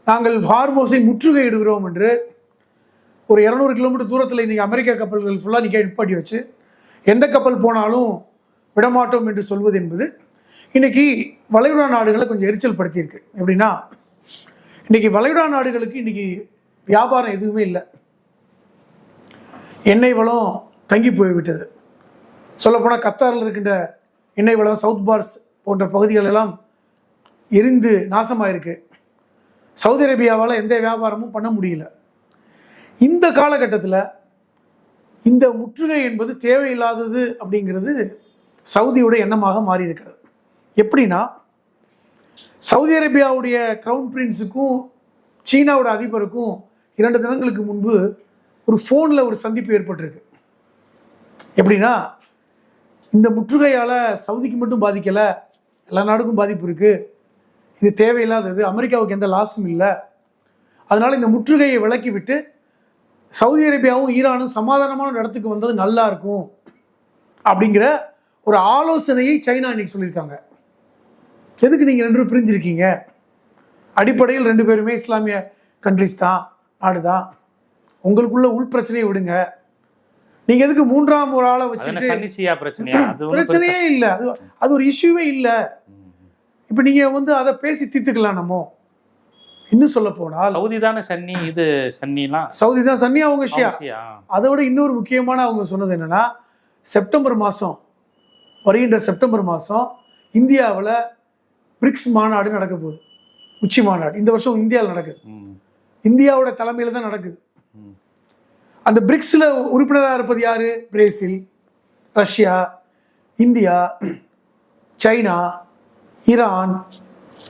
நாங்கள் ஹார்மோஸை முற்றுகையிடுகிறோம் என்று ஒரு 200 கிலோமீட்டர் தூரத்தில் இன்றைக்கி அமெரிக்க கப்பல்கள் ஃபுல்லாக நிப்பாட்டி வச்சு எந்த கப்பல் போனாலும் விடமாட்டோம் என்று சொல்வது என்பது இன்றைக்கி வளைகுடா நாடுகளை கொஞ்சம் எரிச்சல் படுத்தியிருக்கு. எப்படின்னா, இன்றைக்கி வளைகுடா நாடுகளுக்கு இன்றைக்கி வியாபாரம் எதுவுமே இல்லை. எண்ணெய் வளம் தங்கி போய்விட்டது. சொல்லப்போனால் கத்தாரில் இருக்கின்ற எண்ணெய் வளம், சவுத் பார்ஸ் போன்ற பகுதிகள் எல்லாம் எரிந்து நாசமாயிருக்கு. சவுதி அரேபியாவால் எந்த வியாபாரமும் பண்ண முடியல. இந்த காலகட்டத்தில் இந்த முற்றுகை என்பது தேவையில்லாதது அப்படிங்கிறது சவுதியோட எண்ணமாக மாறி இருக்கிறது. எப்படின்னா, சவுதி அரேபியாவுடைய கிரவுன் பிரின்ஸுக்கும் சீனாவோட அதிபருக்கும் 2 தினங்களுக்கு முன்பு ஒரு ஃபோனில் ஒரு சந்திப்பு ஏற்பட்டிருக்கு. எப்படின்னா, இந்த முற்றுகையால் சவுதிக்கு மட்டும் பாதிக்கலை, எல்லா நாடுக்கும் பாதிப்பு இருக்குது, இது தேவையில்லாதது, அமெரிக்காவுக்கு எந்த லாஸும் இல்லை, அதனால் இந்த முற்றுகையை விலக்கி விட்டு சவுதி அரேபியாவும் ஈரானும் சமாதானமான இடத்துக்கு வந்தது நல்லா இருக்கும் அப்படிங்கிற ஒரு ஆலோசனையை சைனா இன்னைக்கு சொல்லியிருக்காங்க. எதுக்கு நீங்கள் 2 பேரும் பிரிஞ்சிருக்கீங்க? அடிப்படையில் 2 பேருமே இஸ்லாமிய கண்ட்ரிஸ் தான், நாடு தான். உங்களுக்குள்ள உள் பிரச்சனையை விடுங்க. நீங்க எதுக்கு 3ஆம் ஒரு ஆளை வச்சுட்டு பிரச்சனையே இல்லை, அது ஒரு இஷ்யூவே இல்லை. இப்போ நீங்க அதை பேசி தீர்த்துக்கலாம். நம்ம இன்னும் சொல்ல போனால் சவுதி தானே சன்னி, இது சன்னிலாம் சவுதி தான் சன்னி, அவங்க ஷியா. அதை விட இன்னொரு முக்கியமான அவங்க சொன்னது என்னன்னா, செப்டம்பர் மாதம், வருகின்ற செப்டம்பர் மாதம் இந்தியாவில் பிரிக்ஸ் மாநாடு நடக்க போகுது, உச்சி மாநாடு. இந்த வருஷம் இந்தியாவில் நடக்குது, இந்தியாவோட தலைமையில் தான் நடக்குது. அந்த பிரிக்ஸில் உறுப்பினராக இருப்பது யாரு? Brazil, Russia, India, China, Iran,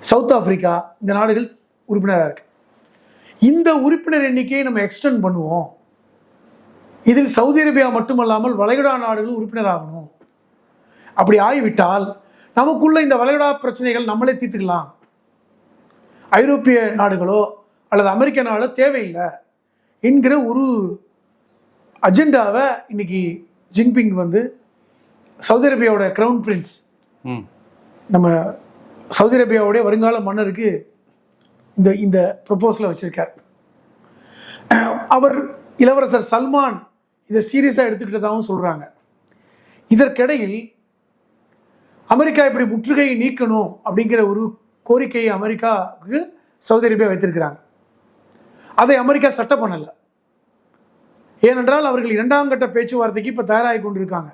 south Africa, இந்த நாடுகள் உறுப்பினராக இருக்கு. இந்த உறுப்பினர் எண்ணிக்கையை நம்ம எக்ஸ்டெண்ட் பண்ணுவோம். இதில் சவுதி அரேபியா மட்டுமல்லாமல் வளைகுடா நாடுகளும் உறுப்பினர் ஆகணும். அப்படி ஆகிவிட்டால் நமக்குள்ள இந்த வளைகுடா பிரச்சனைகள் நம்மளே தீர்த்துக்கலாம். ஐரோப்பிய நாடுகளோ அல்லது அமெரிக்க நாடோ தேவையில்லை என்கிற ஒரு அஜெண்டாவை இன்னைக்கு ஜின்பிங் சவுதி அரேபியாவோட கிரவுன் பிரின்ஸ், நம்ம சவுதி அரேபியாவுடைய வருங்கால மன்னருக்கு இந்த ப்ரொபோசலை வச்சிருக்கார். அவர் இளவரசர் சல்மான் இதை சீரியஸாக எடுத்துக்கிட்டதாகவும் சொல்றாங்க. இதற்கிடையில் அமெரிக்கா இப்படி முற்றுகையை நீக்கணும் அப்படிங்கிற ஒரு கோரிக்கையை அமெரிக்காவுக்கு சவுதி அரேபியா வைத்திருக்கிறாங்க. அதை அமெரிக்கா சட்டம் பண்ணலை. ஏனென்றால் அவர்கள் 2ஆம் கட்ட பேச்சுவார்த்தைக்கு இப்போ தயாராகி கொண்டிருக்காங்க.